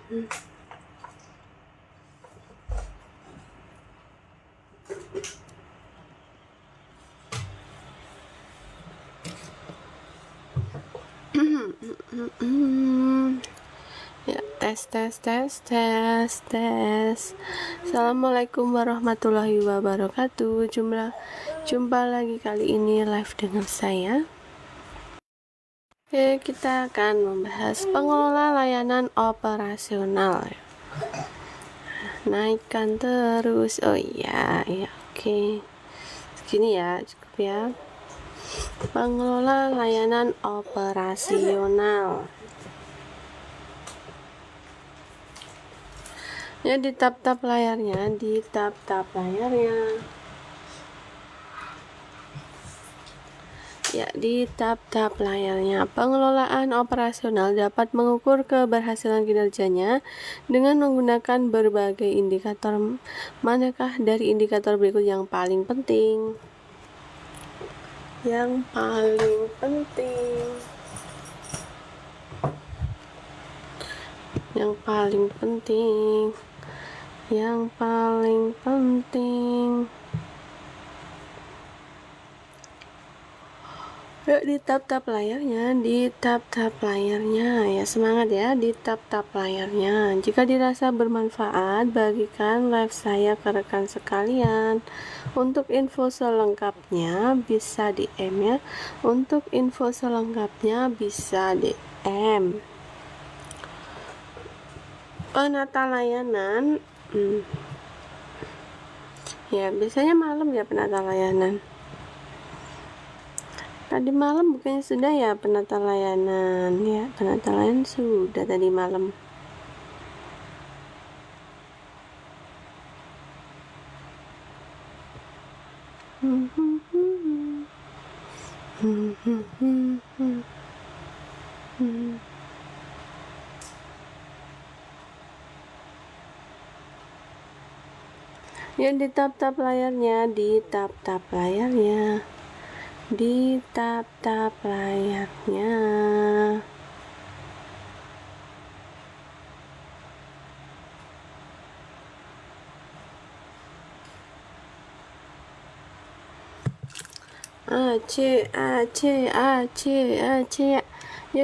Ya, tes. Assalamualaikum warahmatullahi wabarakatuh. Jumpa lagi kali ini live dengan saya. Oke, kita akan membahas pengelola layanan operasional. Naikkan terus. Oh iya, oke. Segini ya, cukup ya. Pengelola layanan operasional. Ya, di tab-tab layarnya. Ya, di tab-tab layarnya, pengelolaan operasional dapat mengukur keberhasilan kinerjanya dengan menggunakan berbagai indikator. Manakah dari indikator berikut yang paling penting? Yang paling penting. Yuk, di tab-tab layarnya, ya, semangat ya, di tab-tab layarnya. Jika dirasa bermanfaat, bagikan live saya ke rekan sekalian. Untuk info selengkapnya bisa DM ya. Penata layanan, ya biasanya malam ya penata layanan. Tadi malam bukannya sudah ya penata layanan ya, penata layanan sudah tadi malam. Ya, di tab-tab layarnya. Ya,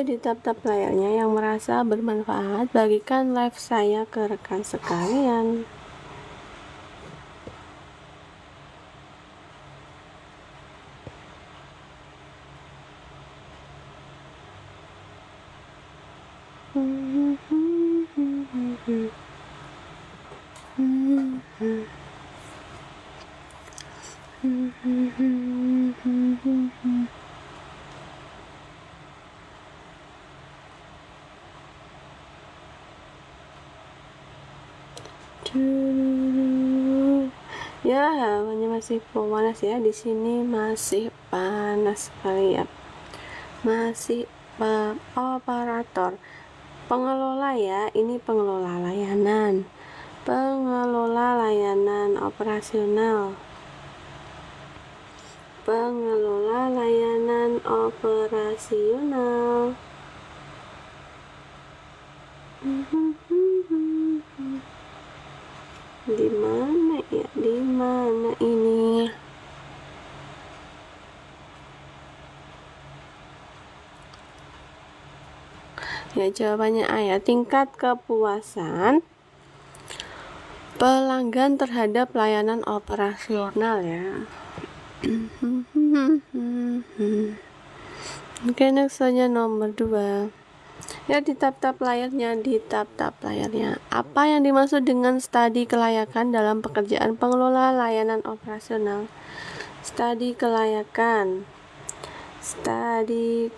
di tab-tab layarnya yang merasa bermanfaat, bagikan live saya ke rekan sekalian. Ya, hawanya masih panas ya, di sini masih panas sekali ya. Masih operator, pengelola ya, ini pengelola layanan operasional. Di mana ini? Ya, jawabannya A ya. Tingkat kepuasan pelanggan terhadap layanan operasional ya. Oke, next saja nomor 2. Ya, di tab-tab layarnya. Apa yang dimaksud dengan studi kelayakan dalam pekerjaan pengelola layanan operasional? Studi kelayakan. Ya, di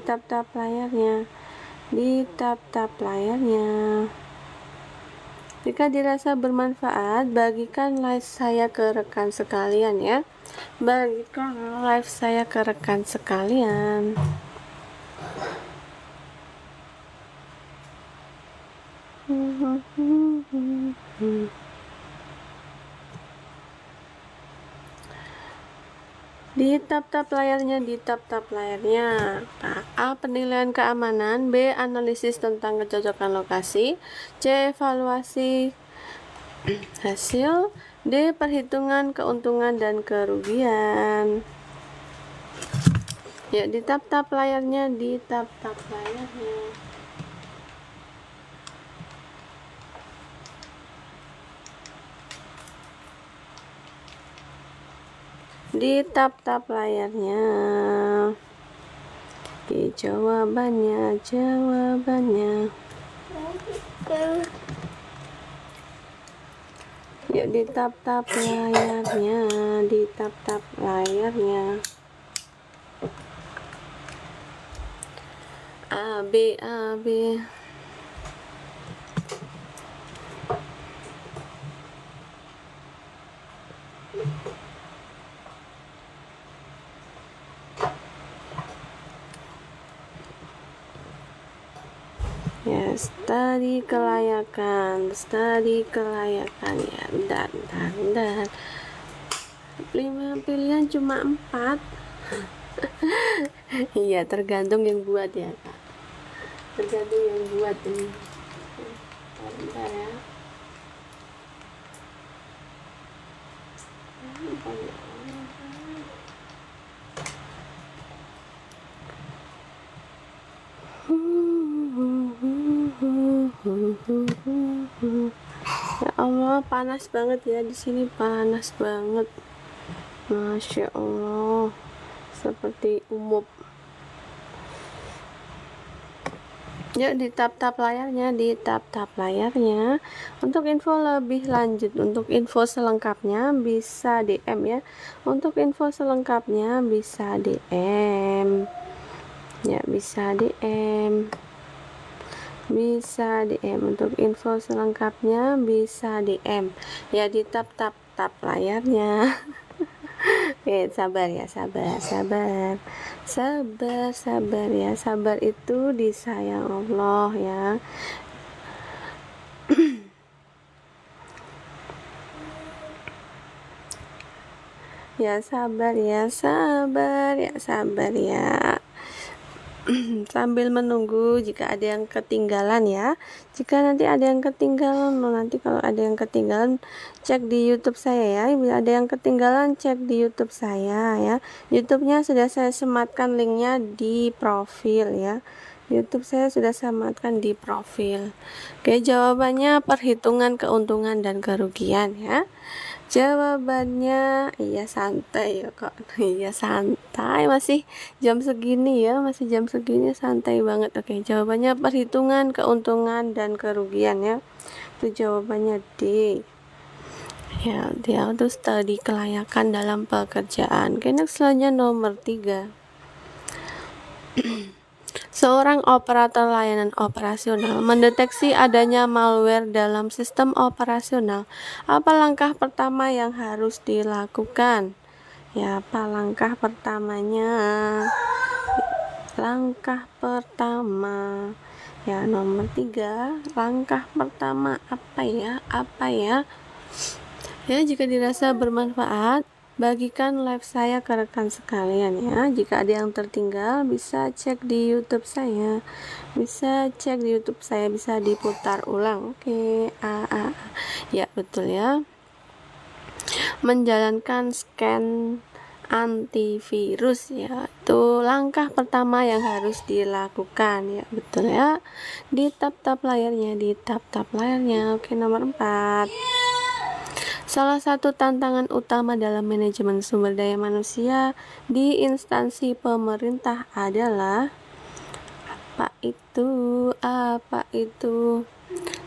tab-tab layarnya. Jika dirasa bermanfaat, bagikan live saya ke rekan sekalian ya. Di tab-tab layarnya, A. Penilaian keamanan. B. Analisis tentang kecocokan lokasi. C. Evaluasi hasil. D. Perhitungan keuntungan dan kerugian. Ya, di tap-tap layarnya, di tap-tap layarnya. Di tap-tap layarnya. Oke, jawabannya. Ya, di tap-tap layarnya, di tap-tap layarnya. A, B. Ya, studi kelayakan ya. Bentar. 5 pilihan cuma 4. Iya, tergantung yang buat ya, Kak. Tergantung yang buat ini. Bentar ya. Ya Allah, panas banget ya di sini, panas banget. Masya Allah, seperti umum. Ya, di tap-tap layarnya, Untuk info lebih lanjut, untuk info selengkapnya bisa DM ya. Untuk info selengkapnya bisa DM. Ya, bisa DM. Untuk info selengkapnya bisa DM. Ya, di tap-tap layarnya. Oke, sabar ya, sabar ya. Sabar itu disayang Allah ya. Ya, sabar ya. Sambil menunggu jika ada yang ketinggalan ya. Jika nanti ada yang ketinggalan, kalau ada yang ketinggalan cek di YouTube saya ya. Bila ada yang ketinggalan cek di YouTube saya ya. YouTube-nya sudah saya sematkan linknya di profil ya. YouTube saya sudah sematkan di profil. Oke, jawabannya perhitungan keuntungan dan kerugian ya. Jawabannya iya, santai ya kok. Iya, santai, masih jam segini santai banget. Oke, jawabannya perhitungan keuntungan dan kerugian ya. Itu jawabannya D. Ya, dia untuk studi kelayakan dalam pekerjaan. Oke, next selanjutnya nomor 3. Seorang operator layanan operasional mendeteksi adanya malware dalam sistem operasional. Apa langkah pertama yang harus dilakukan? Ya, apa langkah pertamanya? Langkah pertama. Ya, nomor 3. Langkah pertama apa ya? Ya, jika dirasa bermanfaat, bagikan live saya ke rekan sekalian ya. Jika ada yang tertinggal bisa cek di YouTube saya. Bisa diputar ulang. Oke. Ya, betul ya. Menjalankan scan antivirus ya. Itu langkah pertama yang harus dilakukan ya. Betul ya. Di tap-tap layarnya, Oke, nomor 4. Salah satu tantangan utama dalam manajemen sumber daya manusia di instansi pemerintah adalah apa itu?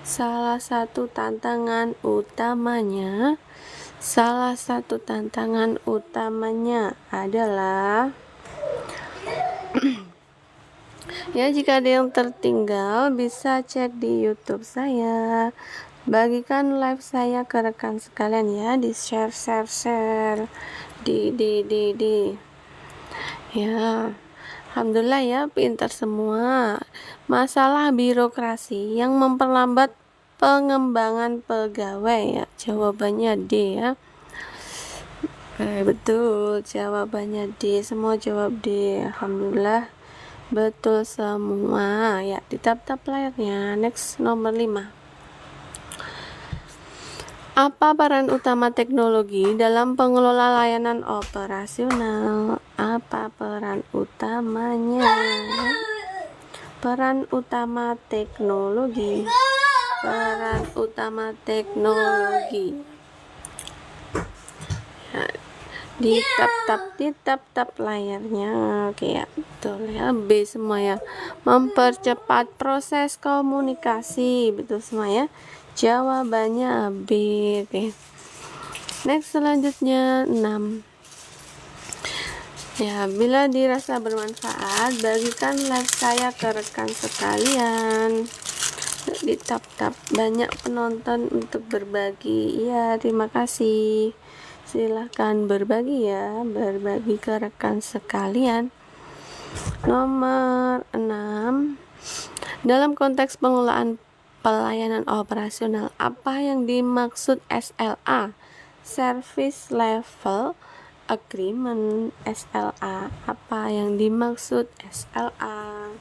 Salah satu tantangan utamanya adalah ya, jika ada yang tertinggal bisa cek di YouTube saya. Bagikan live saya ke rekan sekalian ya, di share di ya. Alhamdulillah ya, pintar semua. Masalah birokrasi yang memperlambat pengembangan pegawai ya. Jawabannya D ya. Betul, jawabannya D. Semua jawab D. Alhamdulillah Betul semua ya, di tap-tap layarnya. Next, nomor 5. Apa peran utama teknologi dalam pengelola layanan operasional? Apa peran utamanya? Peran utama teknologi. Peran utama teknologi. Ya, di tap-tap layarnya. Oke ya, betul ya. B semua ya. Mempercepat proses komunikasi. Betul semua ya. Jawabannya B. Oke. Next, selanjutnya 6. Ya, bila dirasa bermanfaat, bagikan live saya ke rekan sekalian. Di tap-tap banyak penonton untuk berbagi. Ya, terima kasih. Silahkan berbagi ya, berbagi ke rekan sekalian. Nomor 6. Dalam konteks pengelolaan pelayanan operasional, apa yang dimaksud SLA? Service Level Agreement. SLA. Apa yang dimaksud SLA?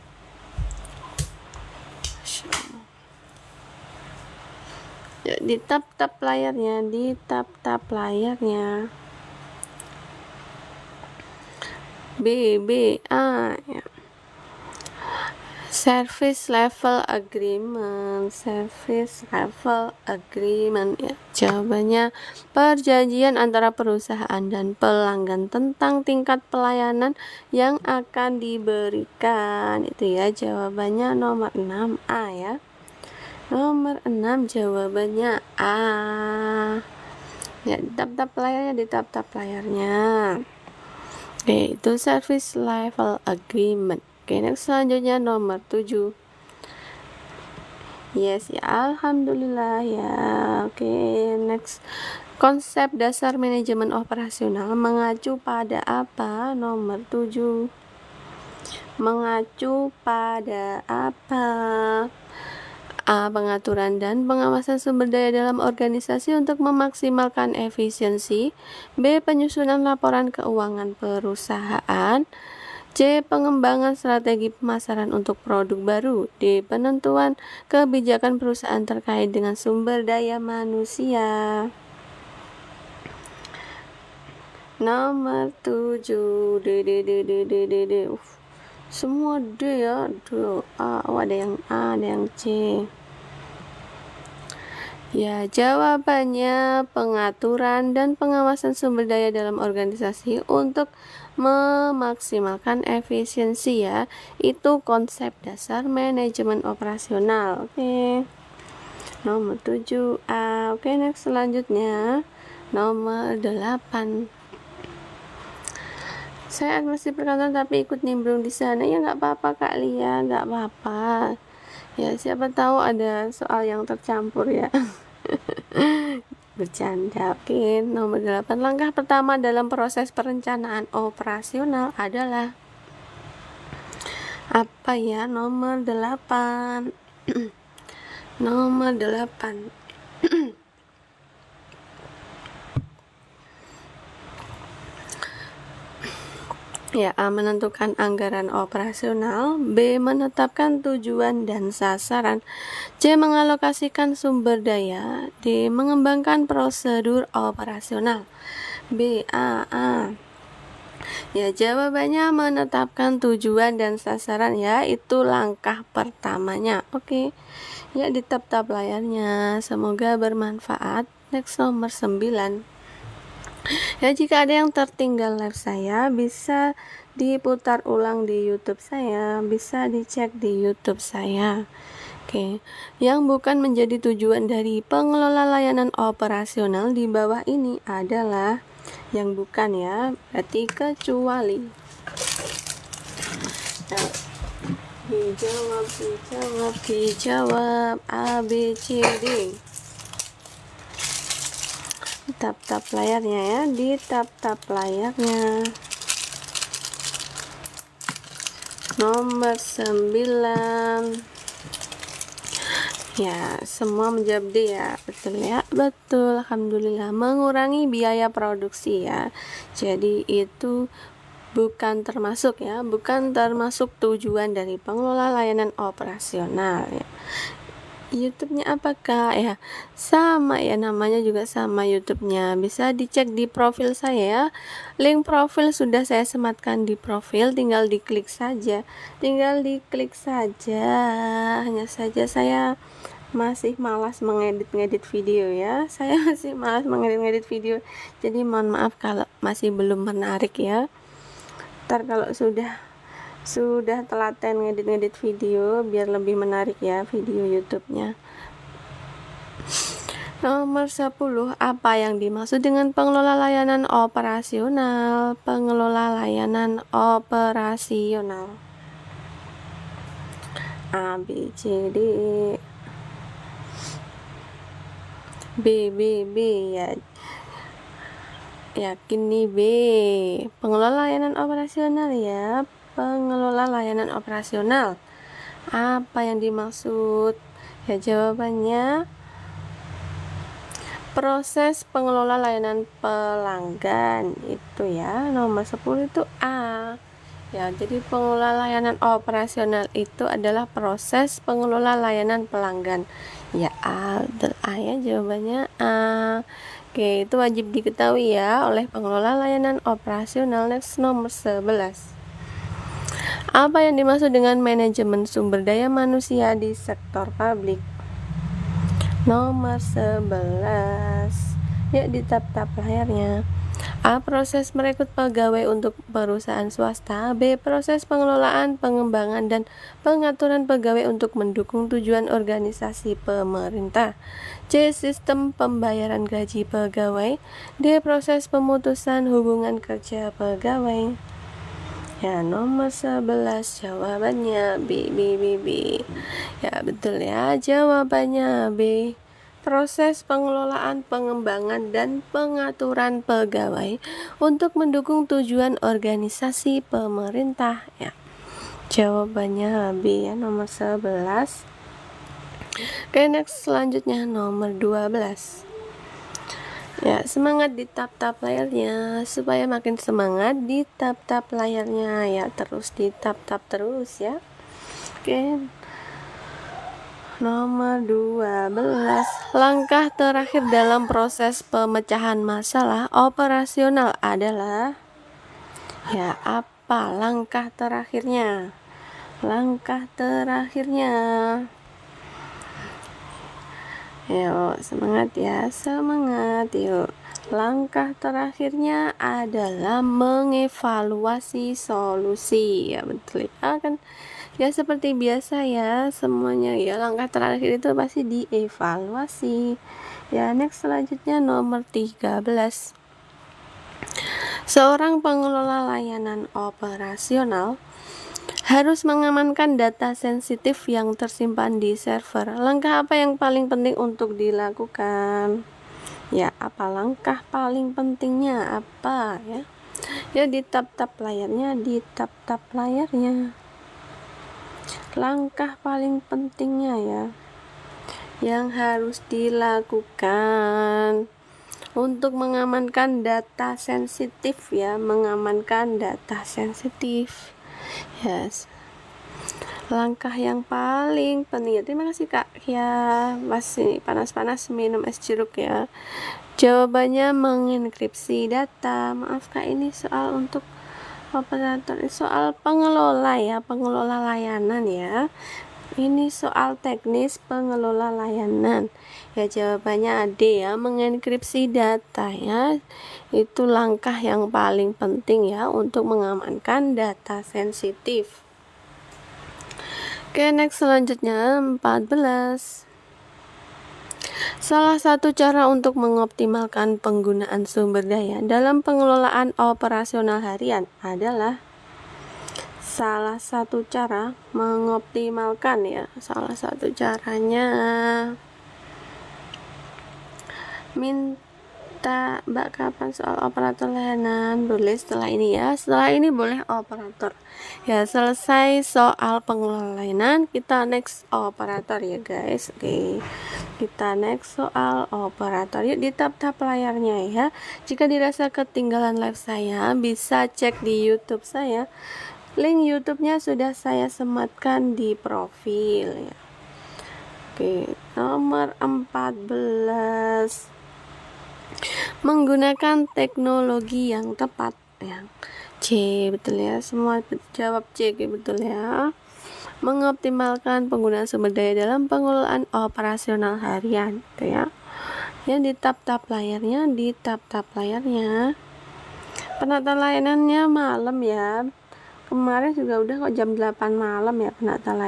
Ya, di tap-tap layarnya, di tap-tap layarnya. B, A ya. Service Level Agreement. Service Level Agreement ya. Jawabannya perjanjian antara perusahaan dan pelanggan tentang tingkat pelayanan yang akan diberikan. Itu ya, jawabannya nomor 6A ya. Nomor 6 jawabannya A. Ya, di tap-tap layarnya, di tap-tap layarnya. Oke, itu Service Level Agreement. Oke, next selanjutnya nomor 7. Yes ya, alhamdulillah ya. Oke, next. Konsep dasar manajemen operasional mengacu pada apa? Nomor 7. Mengacu pada apa? A. Pengaturan dan pengawasan sumber daya dalam organisasi untuk memaksimalkan efisiensi. B. Penyusunan laporan keuangan perusahaan. C. Pengembangan strategi pemasaran untuk produk baru. D. Penentuan kebijakan perusahaan terkait dengan sumber daya manusia. Nomor 7. D. Semua D ya. Ada yang A, ada yang C. Ya, jawabannya pengaturan dan pengawasan sumber daya dalam organisasi untuk memaksimalkan efisiensi ya. Itu konsep dasar manajemen operasional. Oke. Nomor 7A. Oke, next selanjutnya nomor 8. Saya agnostik perkantoran tapi ikut nimbrung di sana. Ya nggak apa-apa Kak Lia, nggak apa-apa. Ya, siapa tahu ada soal yang tercampur ya. Bercanda. Oke, nomor 8. Langkah pertama dalam proses perencanaan operasional adalah apa ya? Nomor 8. Nomor 8. Ya, A. Menentukan anggaran operasional. B. Menetapkan tujuan dan sasaran. C. Mengalokasikan sumber daya. D. Mengembangkan prosedur operasional. B, A. Ya, jawabannya menetapkan tujuan dan sasaran ya. Itu langkah pertamanya. Oke. Ya, di tap-tap layarnya. Semoga bermanfaat. Next, nomor 9. Ya, jika ada yang tertinggal live saya, bisa diputar ulang di YouTube saya, bisa dicek di YouTube saya. Oke, yang bukan menjadi tujuan dari pengelola layanan operasional di bawah ini adalah yang bukan ya, berarti kecuali. Nah, dijawab A, B, C, D. Tap-tap layarnya ya, di tap-tap layarnya. Nomor 9. Ya, semua menjawab D ya. Betul ya? Betul, alhamdulillah. Mengurangi biaya produksi ya. Jadi itu bukan termasuk ya, bukan termasuk tujuan dari pengelola layanan operasional ya. YouTube-nya apakah ya? Sama ya, namanya juga sama YouTube-nya. Bisa dicek di profil saya ya. Link profil sudah saya sematkan di profil, tinggal diklik saja. Hanya saja saya masih malas mengedit video ya. Saya masih malas mengedit video. Jadi mohon maaf kalau masih belum menarik ya. Ntar kalau sudah telaten ngedit video biar lebih menarik ya video YouTube-nya. Nomor 10, apa yang dimaksud dengan pengelola layanan operasional? Pengelola layanan operasional A, B, C, D, B ya. Yakin nih B. Pengelola layanan operasional ya. Pengelola layanan operasional. Apa yang dimaksud? Ya jawabannya proses pengelola layanan pelanggan itu ya. Nomor 10 itu A. Ya, jadi pengelola layanan operasional itu adalah proses pengelola layanan pelanggan. Ya A, ya jawabannya A. Oke, itu wajib diketahui ya oleh pengelola layanan operasional. Next, nomor 11. Apa yang dimaksud dengan manajemen sumber daya manusia di sektor publik? Nomor 11. Ya, di tab layarnya. A. Proses merekrut pegawai untuk perusahaan swasta. B. Proses pengelolaan, pengembangan, dan pengaturan pegawai untuk mendukung tujuan organisasi pemerintah. C. Sistem pembayaran gaji pegawai. D. Proses pemutusan hubungan kerja pegawai. Ya, nomor 11 jawabannya B. Ya, betul ya, jawabannya B. Proses pengelolaan, pengembangan, dan pengaturan pegawai untuk mendukung tujuan organisasi pemerintah ya. Jawabannya B ya, nomor 11. Oke, next selanjutnya nomor 12. Ya, semangat di tab layarnya, supaya makin semangat di tab layarnya ya, terus di tab terus ya. Oke. Nomor 12. Langkah terakhir dalam proses pemecahan masalah operasional adalah ya, apa langkah terakhirnya? Langkah terakhirnya. Yuk, semangat ya, semangat yuk. Langkah terakhirnya adalah mengevaluasi solusi. Ya, betul ya kan. Ya, seperti biasa ya, semuanya ya, langkah terakhir itu pasti dievaluasi. Ya, next selanjutnya nomor 13. Seorang pengelola layanan operasional harus mengamankan data sensitif yang tersimpan di server. Langkah apa yang paling penting untuk dilakukan? Ya, apa langkah paling pentingnya apa ya? Ya, di tab layarnya, langkah paling pentingnya ya yang harus dilakukan untuk mengamankan data sensitif ya, mengamankan data sensitif. Yes. Langkah yang paling penting. Terima kasih Kak. Ya, masih panas-panas minum es jeruk ya. Jawabannya mengenkripsi data. Maaf Kak, ini soal untuk operator, soal pengelola ya, pengelola layanan ya. Ini soal teknis pengelola layanan. Ya, jawabannya D ya, mengenkripsi data ya. Itu langkah yang paling penting ya untuk mengamankan data sensitif. Oke, next selanjutnya 14. Salah satu cara untuk mengoptimalkan penggunaan sumber daya dalam pengelolaan operasional harian adalah salah satu cara mengoptimalkan ya. Salah satu caranya Mbak kapan soal operator layanan? Boleh setelah ini ya. Setelah ini boleh operator. Ya, selesai soal pengelola layanan, kita next operator ya guys. Oke. Kita next soal operator. Yuk di tab-tab layarnya ya. Jika dirasa ketinggalan live saya, bisa cek di YouTube saya. Link YouTube-nya sudah saya sematkan di profil ya. Oke, nomor 14. Menggunakan teknologi yang tepat ya. C, betul ya. Semua jawab C, betul ya. Mengoptimalkan penggunaan sumber daya dalam pengelolaan operasional harian gitu ya. Ya, di tab-tab layarnya, penataan layanannya malam ya. Kemarin juga udah kok jam 8 malam ya penataan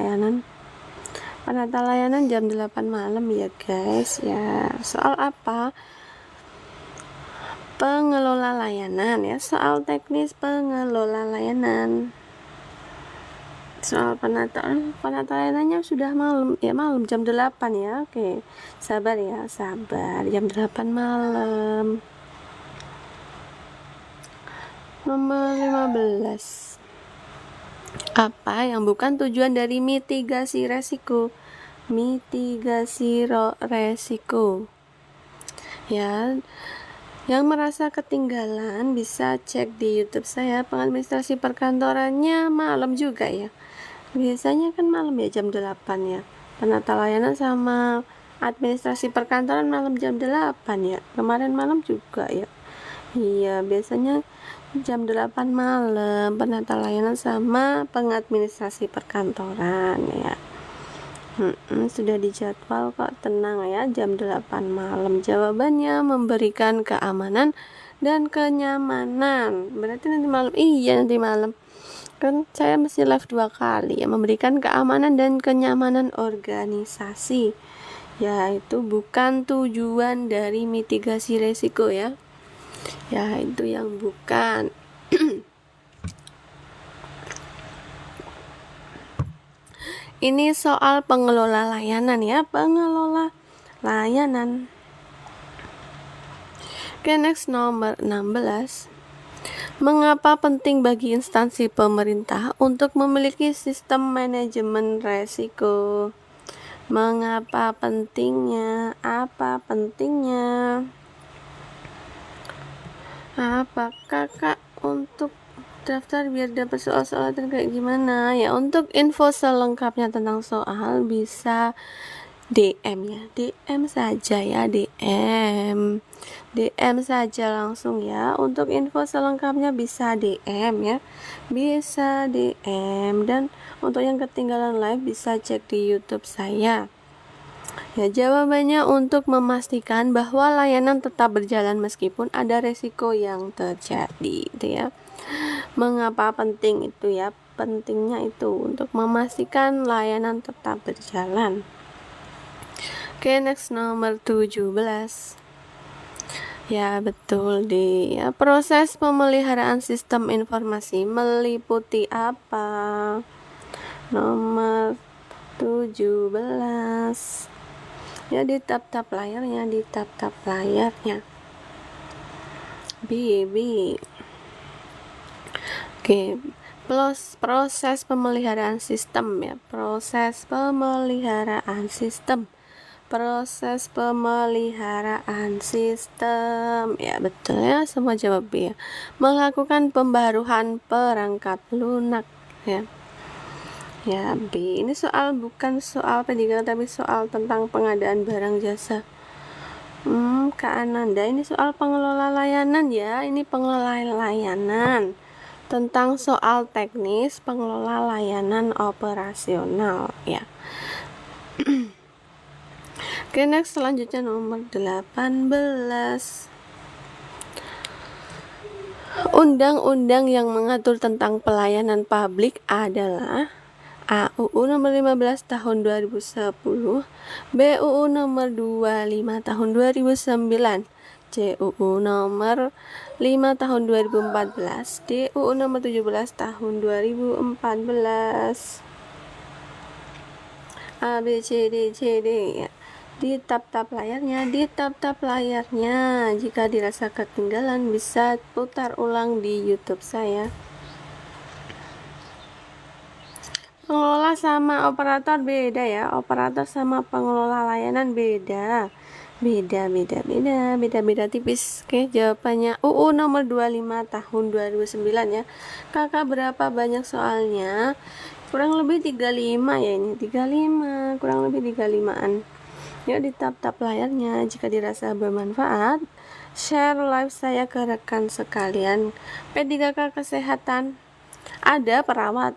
layanan jam 8 malam ya guys ya. Soal apa? Pengelola layanan ya, soal teknis pengelola layanan. Soal penataan layanannya sudah malam ya, malam jam 8 ya. Oke, sabar ya, jam 8 malam. Nomor 15. Apa yang bukan tujuan dari mitigasi resiko? Resiko ya. Yang merasa ketinggalan bisa cek di YouTube saya. Pengadministrasi perkantorannya malam juga ya. Biasanya kan malam ya, jam 8 ya. Penata layanan sama administrasi perkantoran malam jam 8 ya. Kemarin malam juga ya. Iya, biasanya jam 8 malam penata layanan sama pengadministrasi perkantoran ya. Sudah dijadwal kok, tenang ya, jam 8 malam. Jawabannya memberikan keamanan dan kenyamanan. Berarti nanti malam. Iya, nanti malam. Kan saya mesti live 2 kali ya. Memberikan keamanan dan kenyamanan organisasi. Ya, itu bukan tujuan dari mitigasi resiko ya. Ya, itu yang bukan. Ini soal pengelola layanan ya, pengelola layanan. Oke, next nomor 16. Mengapa penting bagi instansi pemerintah untuk memiliki sistem manajemen resiko? Mengapa pentingnya? Apa pentingnya? Apa kakak untuk daftar biar dapat soal-soal terkait gimana ya? Untuk info selengkapnya tentang soal bisa DM ya, DM saja ya, DM saja langsung ya. Untuk info selengkapnya bisa DM ya, bisa DM. Dan untuk yang ketinggalan live bisa cek di YouTube saya. Ya, jawabannya untuk memastikan bahwa layanan tetap berjalan meskipun ada resiko yang terjadi gitu ya. Mengapa penting itu ya? Pentingnya itu untuk memastikan layanan tetap berjalan. Oke, next nomor 17. Ya, betul deh. Ya, proses pemeliharaan sistem informasi meliputi apa? Nomor 17. Ya, di tab-tab layarnya, B. Oke, proses pemeliharaan sistem ya, proses pemeliharaan sistem ya, betul ya, semua jawab B ya. Melakukan pembaruan perangkat lunak ya. Ya, B. Ini soal bukan soal pendidikan tapi soal tentang pengadaan barang jasa. Kak Ananda, ini soal pengelola layanan ya. Ini pengelola layanan. Tentang soal teknis pengelola layanan operasional ya. Oke, next selanjutnya nomor 18. Undang-undang yang mengatur tentang pelayanan publik adalah AUU nomor 15 tahun 2010, BUU nomor 25 tahun 2009, CUU nomor 5 tahun 2014, DUU nomor 17 tahun 2014. A B C D ya. Di tap-tap layarnya, jika dirasa ketinggalan bisa putar ulang di YouTube saya. Pengelola sama operator beda ya. Operator sama pengelola layanan beda tipis. Oke, jawabannya UU nomor 25 tahun 2009 ya. Kakak berapa banyak soalnya? Kurang lebih 35 ya ini. 35, kurang lebih 35-an. Yuk di tap-tap layarnya jika dirasa bermanfaat. Share live saya ke rekan sekalian. P3K kesehatan ada, perawat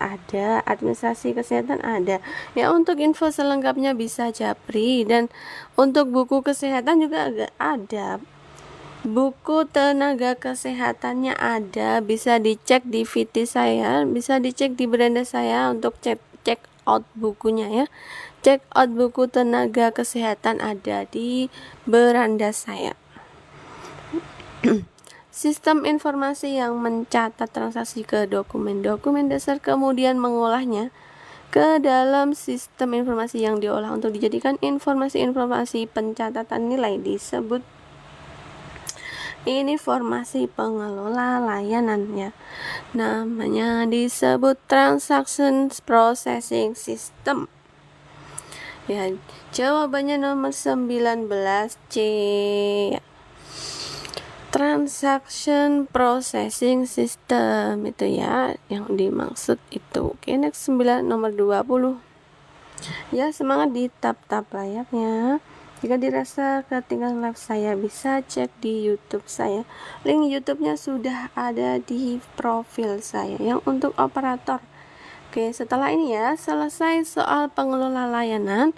ada, administrasi kesehatan ada ya. Untuk info selengkapnya bisa japri, dan untuk buku kesehatan juga ada, buku tenaga kesehatannya ada, bisa dicek di VT saya, bisa dicek di beranda saya untuk check out bukunya ya. Check out buku tenaga kesehatan ada di beranda saya. Sistem informasi yang mencatat transaksi ke dokumen dasar kemudian mengolahnya ke dalam sistem informasi yang diolah untuk dijadikan informasi pencatatan nilai disebut informasi pengelola layanan ya. Namanya disebut transaction processing system. Ya, jawabannya nomor 19C. Transaction processing system itu ya yang dimaksud itu. Oke, next 9 nomor 20. Ya, semangat di tap-tap layarnya. Jika dirasa ketinggalan live saya bisa cek di YouTube saya. Link YouTube-nya sudah ada di profil saya yang untuk operator. Oke, setelah ini ya selesai soal pengelola layanan,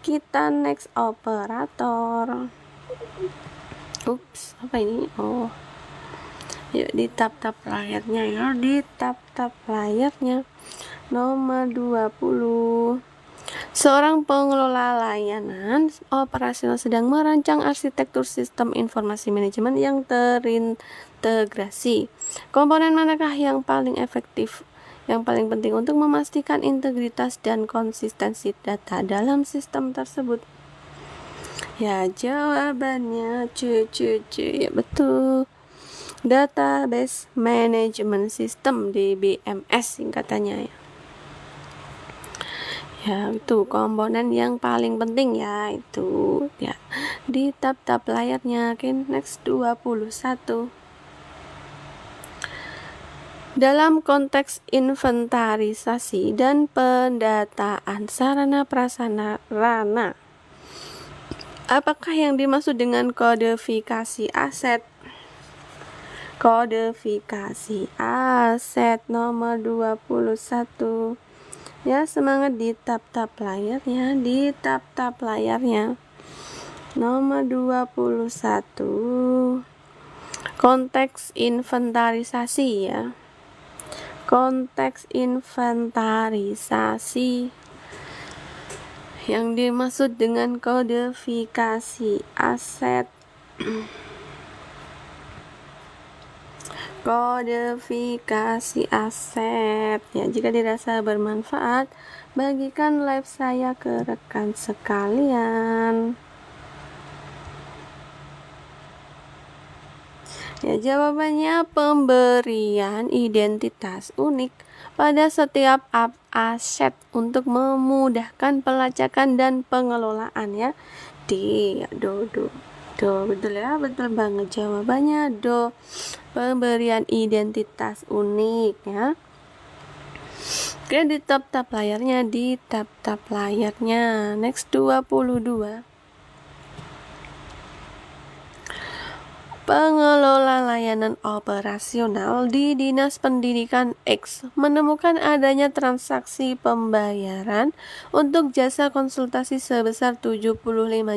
kita next operator. Ups, apa ini? Oh, yuk di tap-tap layarnya ya, di tap-tap layarnya. Nomor 20. Seorang pengelola layanan operasional sedang merancang arsitektur sistem informasi manajemen yang terintegrasi. Komponen manakah yang paling efektif, yang paling penting untuk memastikan integritas dan konsistensi data dalam sistem tersebut? Ya, jawabannya C, ya betul. Database Management System, DBMS singkatannya ya. Ya, itu komponen yang paling penting ya, itu ya. Di tap-tap layarnya. Oke, next 21. Dalam konteks inventarisasi dan pendataan sarana prasarana, apakah yang dimaksud dengan kodifikasi aset? Kodifikasi aset nomor 21. Ya, semangat di tap-tap layarnya, di tap-tap layarnya. Nomor 21. Konteks inventarisasi ya. Konteks inventarisasi. Yang dimaksud dengan kodifikasi aset. Kodifikasi aset ya, jika dirasa bermanfaat bagikan live saya ke rekan sekalian ya. Jawabannya pemberian identitas unik pada setiap aset untuk memudahkan pelacakan dan pengelolaan ya. D ya, do betul ya, betul banget jawabannya do. Pemberian identitas unik ya. Oke, di tap-tap layarnya, di tap-tap layarnya. Next 22. Pengelola layanan operasional di Dinas Pendidikan X menemukan adanya transaksi pembayaran untuk jasa konsultasi sebesar 75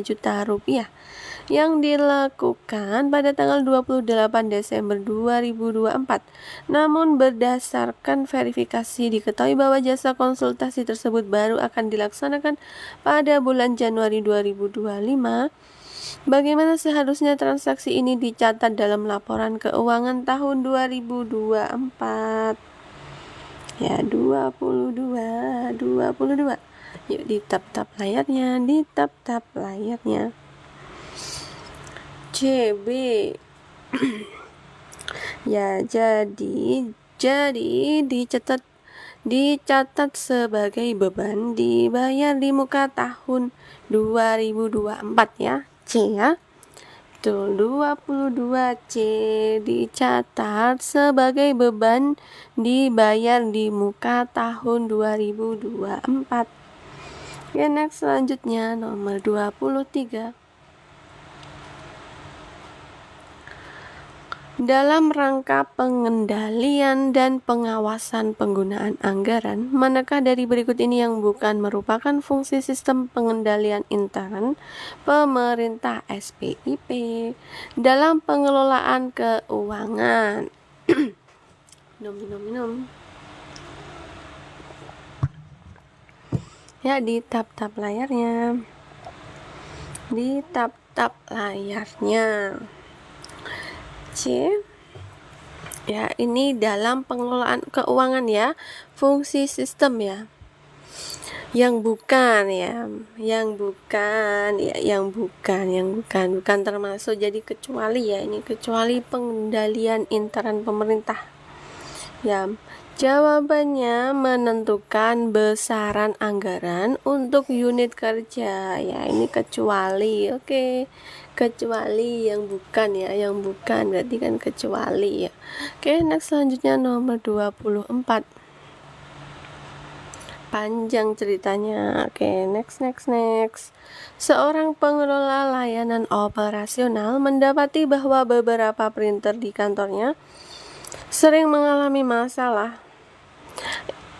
juta rupiah yang dilakukan pada tanggal 28 Desember 2024. Namun berdasarkan verifikasi diketahui bahwa jasa konsultasi tersebut baru akan dilaksanakan pada bulan Januari 2025. Bagaimana seharusnya transaksi ini dicatat dalam laporan keuangan tahun 2024? Ya, 22. Yuk ditap-tap layarnya, CB. Ya, jadi dicatat sebagai beban dibayar di muka tahun 2024 ya, C ya. Betul, 22C dicatat sebagai beban dibayar di muka tahun 2024. Ya, next selanjutnya nomor 23. Dalam rangka pengendalian dan pengawasan penggunaan anggaran, manakah dari berikut ini yang bukan merupakan fungsi sistem pengendalian intern pemerintah SPIP dalam pengelolaan keuangan? Minum. Ya, ditap-tap layarnya. C. Ya, ini dalam pengelolaan keuangan ya, fungsi sistem ya. Yang bukan termasuk jadi kecuali ya, ini kecuali pengendalian intern pemerintah. Ya, jawabannya menentukan besaran anggaran untuk unit kerja. Ya, ini kecuali. Oke. Kecuali yang bukan berarti kan kecuali ya. Oke, next selanjutnya nomor 24. Panjang ceritanya. Oke, next. Seorang pengelola layanan operasional mendapati bahwa beberapa printer di kantornya sering mengalami masalah.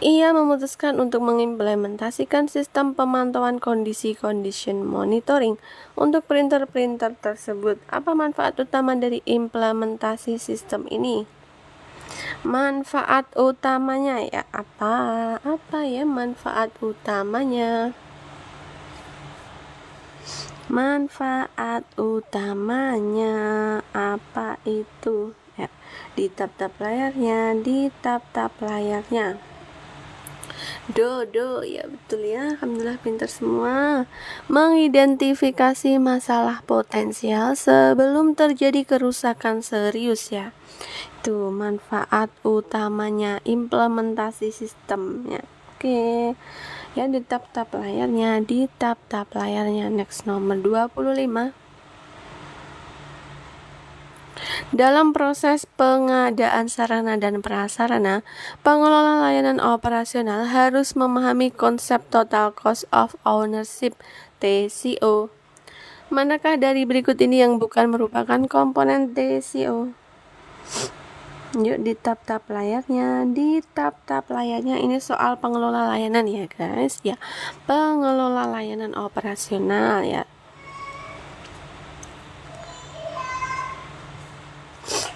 Ia memutuskan untuk mengimplementasikan sistem pemantauan kondisi condition monitoring untuk printer-printer tersebut. Apa manfaat utama dari implementasi sistem ini? Manfaat utamanya ya apa ya manfaat utamanya? Manfaat utamanya apa itu? Ya, ditap-tap layarnya. Do, ya betul ya, alhamdulillah pintar semua. Mengidentifikasi masalah potensial sebelum terjadi kerusakan serius ya. Itu manfaat utamanya implementasi sistemnya. Oke. Ya, ditap-tap layarnya. Next nomor 25. Dalam proses pengadaan sarana dan prasarana, pengelola layanan operasional harus memahami konsep Total Cost of Ownership (TCO). Manakah dari berikut ini yang bukan merupakan komponen TCO? Yuk ditap-tap layarnya. Ini soal pengelola layanan ya guys ya. Pengelola layanan operasional ya.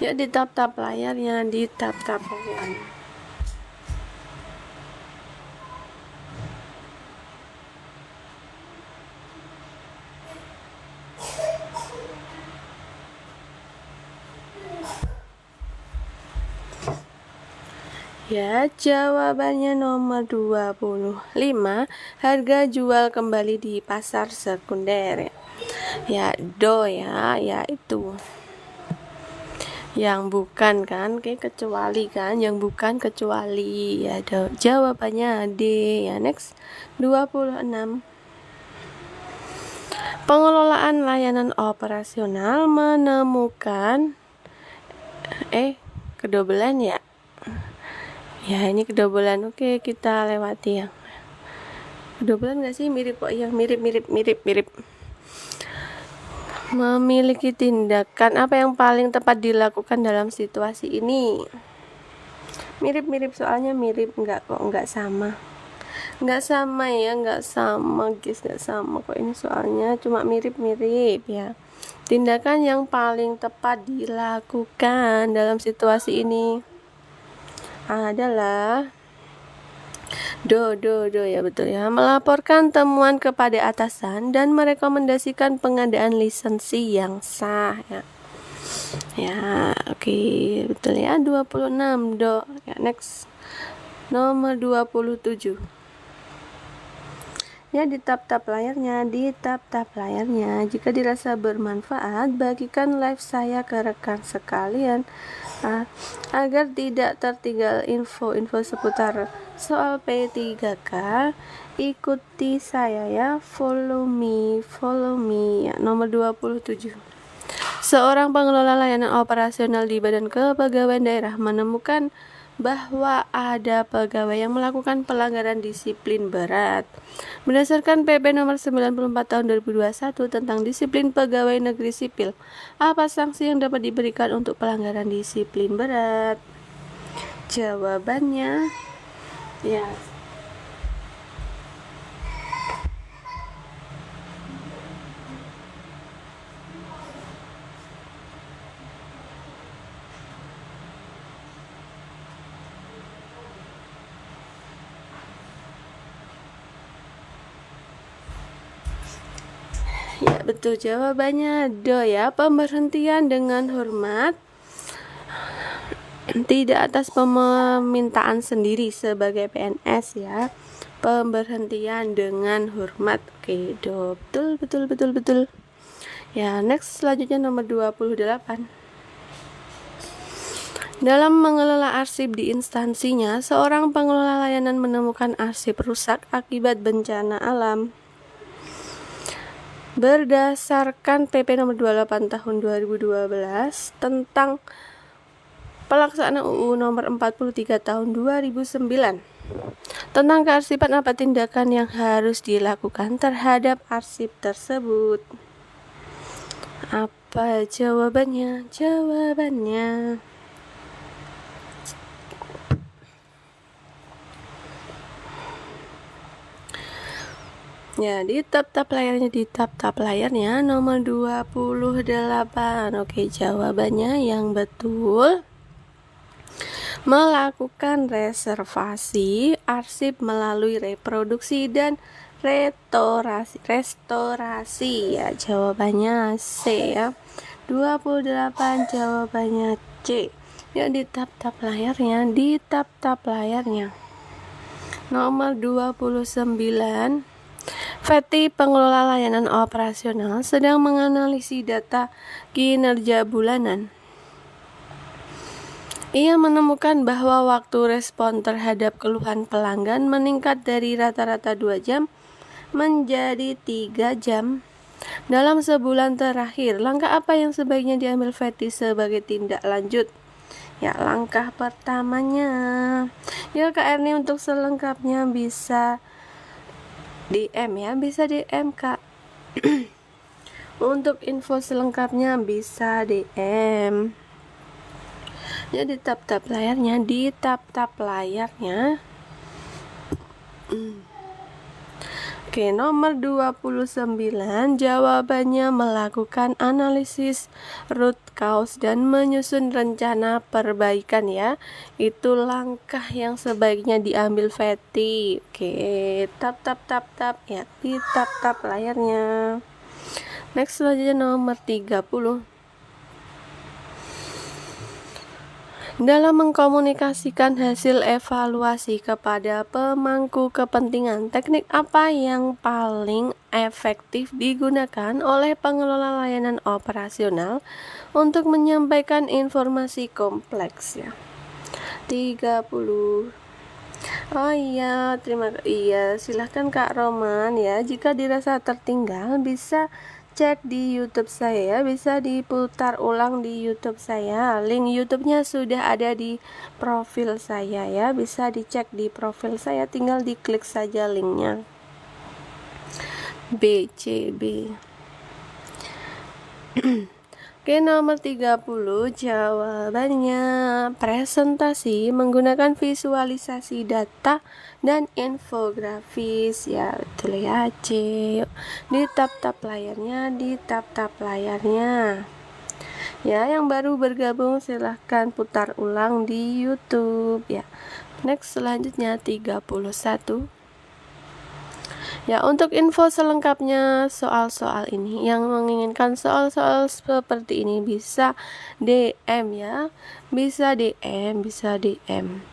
Ya, ditap-tap layarnya. Ya, jawabannya nomor 25. Harga jual kembali di pasar sekunder ya. Ya, do ya, itu. Yang bukan kan, kayak kecuali kan, yang bukan kecuali ya. Jawabannya D ya. Next 26. Pengelolaan layanan operasional menemukan kedobelan ya. Ya, ini kedobelan. Oke, kita lewati ya. Kedobelan nggak sih? Mirip kok ya, mirip. Memiliki tindakan apa yang paling tepat dilakukan dalam situasi ini? Mirip soalnya mirip, nggak sama guys, nggak sama kok, ini soalnya cuma mirip ya. Tindakan yang paling tepat dilakukan dalam situasi ini adalah do ya, betul ya, melaporkan temuan kepada atasan dan merekomendasikan pengadaan lisensi yang sah ya. Ya, oke, betul ya. 26 do ya. Next Nomor 27. Ya, di tap-tap layarnya, di tap-tap layarnya. Jika dirasa bermanfaat, bagikan live saya ke rekan sekalian agar tidak tertinggal info-info seputar soal P3K. Ikuti saya ya, follow me ya. Nomor 27. Seorang pengelola layanan operasional di Badan Kepegawaian Daerah menemukan bahwa ada pegawai yang melakukan pelanggaran disiplin berat. Berdasarkan PP nomor 94 tahun 2021 tentang disiplin pegawai negeri sipil, apa sanksi yang dapat diberikan untuk pelanggaran disiplin berat? Jawabannya ya, ya betul, jawabannya do ya, pemberhentian dengan hormat, tidak atas permintaan sendiri sebagai PNS ya, pemberhentian dengan hormat. Oke, do, betul ya. Next, selanjutnya nomor 28. Dalam mengelola arsip di instansinya, seorang pengelola layanan menemukan arsip rusak akibat bencana alam. Berdasarkan PP nomor 28 tahun 2012 tentang pelaksanaan UU nomor 43 tahun 2009 tentang kearsipan, apa tindakan yang harus dilakukan terhadap arsip tersebut? Apa jawabannya? Jawabannya ya, di tap-tap layarnya, nomor 28. Oke, jawabannya yang betul, melakukan reservasi arsip melalui reproduksi dan restorasi ya, jawabannya C ya. 28 jawabannya C. Ya, di tap-tap layarnya, nomor 29. VETI, pengelola layanan operasional, sedang menganalisis data kinerja bulanan. Ia menemukan bahwa waktu respon terhadap keluhan pelanggan meningkat dari rata-rata 2 jam menjadi 3 jam dalam sebulan terakhir. Langkah apa yang sebaiknya diambil VETI sebagai tindak lanjut? Ya, langkah pertamanya ya Kak Erni, untuk selengkapnya bisa DM ya, bisa DM Kak. Untuk info selengkapnya bisa DM. Ya, di tap-tap layarnya, Oke, nomor 29 jawabannya melakukan analisis root cause dan menyusun rencana perbaikan ya. Itu langkah yang sebaiknya diambil VETI. Oke, tap ya, di tap layarnya. Next, selanjutnya nomor 30. Dalam mengkomunikasikan hasil evaluasi kepada pemangku kepentingan, teknik apa yang paling efektif digunakan oleh pengelola layanan operasional untuk menyampaikan informasi kompleks ya? 30. Oh iya, silahkan Kak Roman ya. Jika dirasa tertinggal, bisa cek di YouTube saya ya, bisa diputar ulang di YouTube saya. Link YouTube-nya sudah ada di profil saya ya, bisa dicek di profil saya, tinggal diklik saja linknya. BCB. Oke, nomor 30 jawabannya presentasi menggunakan visualisasi data dan infografis ya, betul ya C. Di tap layarnya, ya. Yang baru bergabung silahkan putar ulang di YouTube ya. Next, selanjutnya 31. Ya, untuk info selengkapnya soal-soal ini, yang menginginkan soal-soal seperti ini bisa DM ya, bisa DM.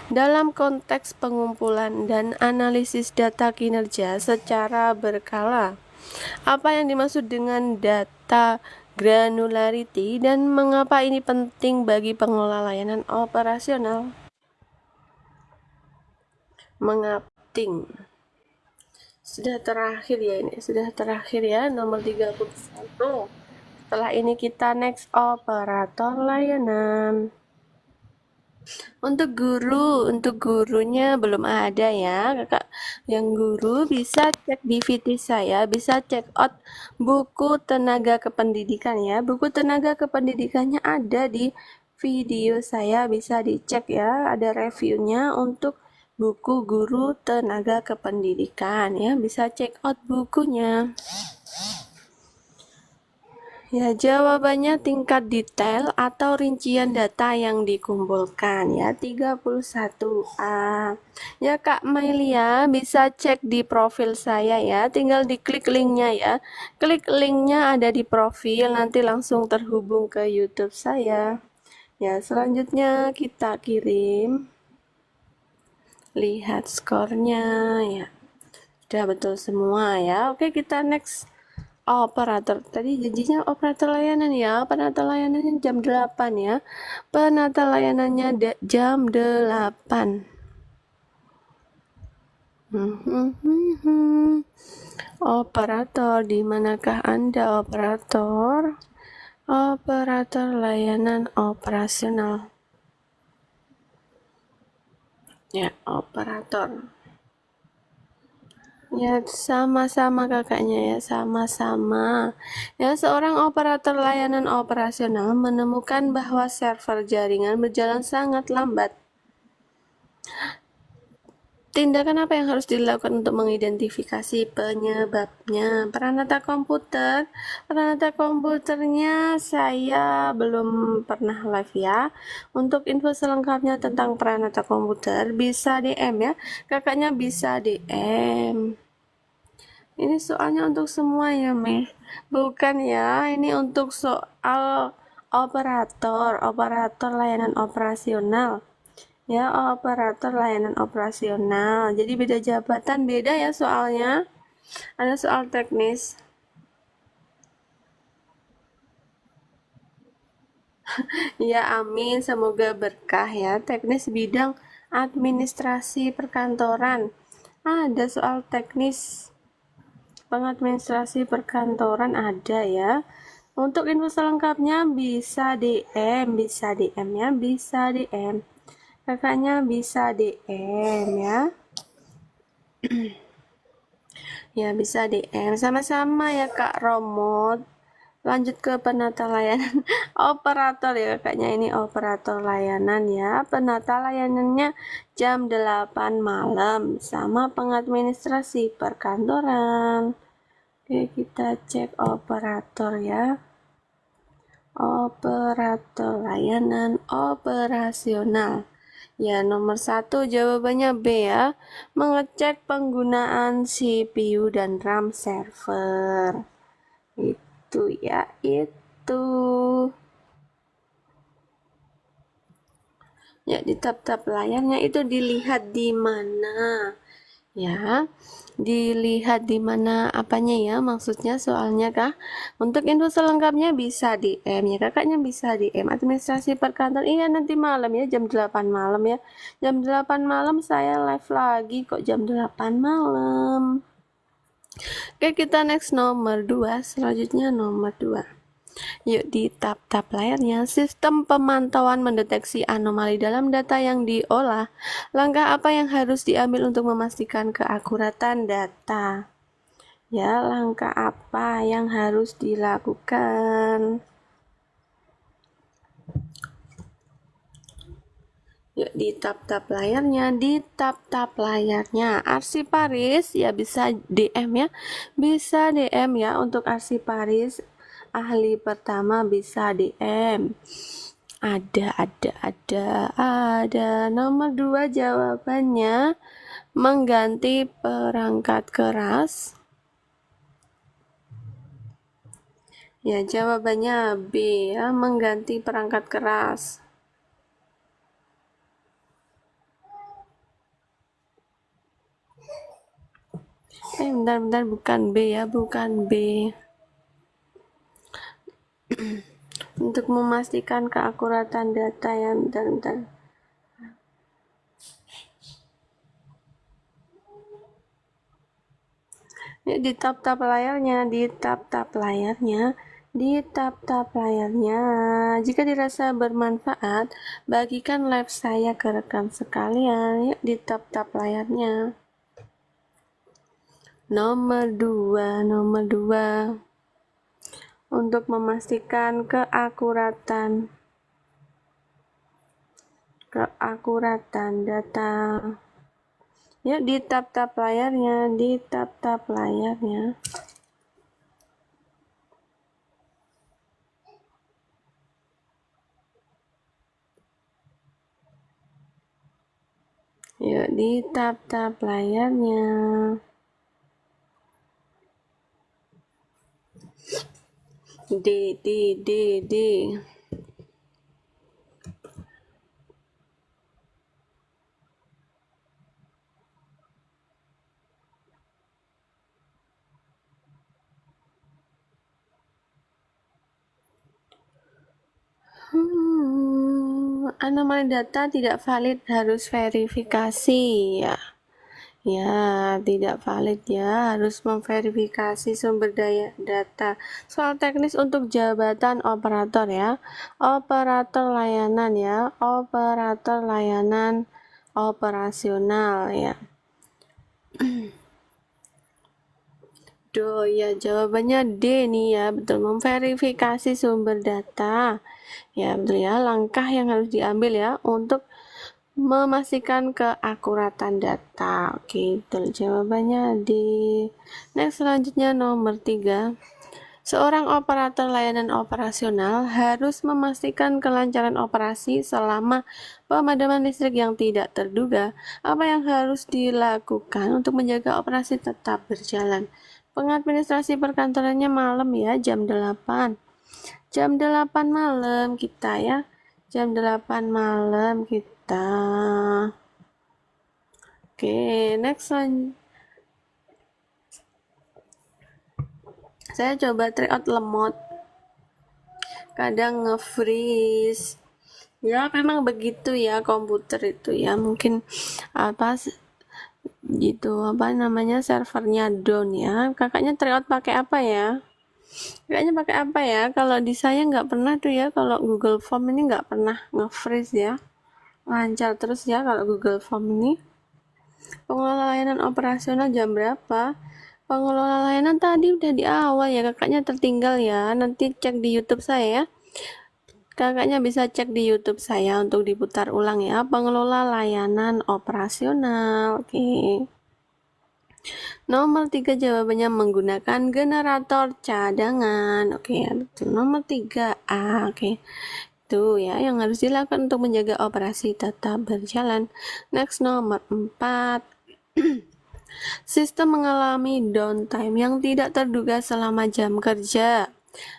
dalam konteks pengumpulan dan analisis data kinerja secara berkala. Apa yang dimaksud dengan data granularity dan mengapa ini penting bagi pengelola layanan operasional? Mengapa penting? Sudah terakhir ya, ini sudah terakhir ya, nomor 31. Setelah ini kita next operator layanan. Untuk gurunya belum ada ya kakak. Yang guru bisa cek di VT saya, bisa check out buku tenaga kependidikan ya. Buku tenaga kependidikannya ada di video saya, bisa dicek ya. Ada reviewnya untuk buku guru tenaga kependidikan ya. Bisa check out bukunya. Ya, jawabannya tingkat detail atau rincian data yang dikumpulkan ya 31A. Ya Kak Mailia bisa cek di profil saya ya, tinggal diklik linknya ya. Klik linknya ada di profil, nanti langsung terhubung ke YouTube saya. Ya, selanjutnya kita kirim. Lihat skornya ya. Sudah betul semua ya. Oke, kita next. Operator tadi janjinya operator layanan ya, penata layanannya jam 8 ya, penata layanannya jam 8. Operator, di manakah Anda operator? Operator layanan operasional ya, operator ya, sama-sama kakaknya ya, sama-sama ya. Seorang operator layanan operasional menemukan bahwa server jaringan berjalan sangat lambat. Tindakan apa yang harus dilakukan untuk mengidentifikasi penyebabnya? Peranata komputernya saya belum pernah live ya. Untuk info selengkapnya tentang peranata komputer bisa DM ya, kakaknya bisa DM. Ini soalnya untuk semua ya, Meh. Bukan ya, ini untuk soal operator layanan operasional. Ya, operator layanan operasional. Jadi beda jabatan, beda ya soalnya. Ada soal teknis. Ya, amin. Semoga berkah ya. Teknis bidang administrasi perkantoran. Ada soal teknis pengadministrasi perkantoran ada ya. Untuk info selengkapnya bisa DM ya, bisa DM. Kakaknya bisa DM ya. Ya, bisa DM. Sama-sama ya Kak Romot. Lanjut ke penata layanan operator ya kakaknya, ini operator layanan ya. Penata layanannya jam 8 malam sama pengadministrasi perkantoran. Oke, kita cek operator ya. Operator layanan operasional. Ya, nomor 1 jawabannya B ya. Mengecek penggunaan CPU dan RAM server. Itu ya, itu. Ya, di tab-tab layarnya itu dilihat di mana? Ya, dilihat di mana apanya ya, maksudnya soalnya kah? Untuk info selengkapnya bisa DM ya, kakaknya bisa DM administrasi perkantoran. Iya, nanti malam ya, jam 8 malam ya. Jam 8 malam saya live lagi kok, jam 8 malam. Oke, kita next nomor 2. Selanjutnya nomor 2. Yuk, di tab-tab layarnya, sistem pemantauan mendeteksi anomali dalam data yang diolah. Langkah apa yang harus diambil untuk memastikan keakuratan data? Ya, langkah apa yang harus dilakukan? Yuk, di tab-tab layarnya, arsiparis ya bisa DM ya, bisa DM ya. Untuk arsiparis ahli pertama bisa DM. Ada. Nomor 2 jawabannya mengganti perangkat keras. Ya, jawabannya B ya, mengganti perangkat keras. Bentar, bukan B ya, bukan B. Untuk memastikan keakuratan data ya, bentar. Ya, di tap-tap layarnya, Jika dirasa bermanfaat, bagikan live saya ke rekan sekalian. Ya, di tap-tap layarnya. Nomor 2. Untuk memastikan keakuratan data. Ya, di tap-tap layarnya. Yuk, di tap-tap layarnya. D. Anomali data tidak valid, harus verifikasi ya. Ya, tidak valid ya, harus memverifikasi sumber data. Soal teknis untuk jabatan operator ya. Operator layanan ya, operator layanan operasional ya. Ya, jawabannya D nih ya, betul, memverifikasi sumber data. Ya, betul ya, langkah yang harus diambil ya untuk memastikan keakuratan data. Oke, betul, jawabannya D. Next, selanjutnya nomor 3. Seorang operator layanan operasional harus memastikan kelancaran operasi selama pemadaman listrik yang tidak terduga. Apa yang harus dilakukan untuk menjaga operasi tetap berjalan? Pengadministrasi perkantorannya malam ya, jam 8 malam kita ya, jam 8 malam kita. Oke, next one. Saya coba try out lemot, kadang nge-freeze ya, memang begitu ya komputer itu ya, mungkin gitu servernya down ya. Kakaknya try out pakai apa ya? Kalau di saya nggak pernah tuh ya, kalau Google Form ini nggak pernah nge-freeze ya, lancar terus ya kalau Google Form ini. Pengelola layanan operasional jam berapa? Pengelola layanan tadi udah di awal ya, kakaknya tertinggal ya, nanti cek di YouTube saya ya. Kakaknya bisa cek di YouTube saya untuk diputar ulang ya, pengelola layanan operasional. Oke. Nomor 3 jawabannya menggunakan generator cadangan. Oke ya, betul. Nomor 3A. Oke. Itu ya yang harus dilakukan untuk menjaga operasi tetap berjalan. Next, nomor 4. Sistem mengalami downtime yang tidak terduga selama jam kerja.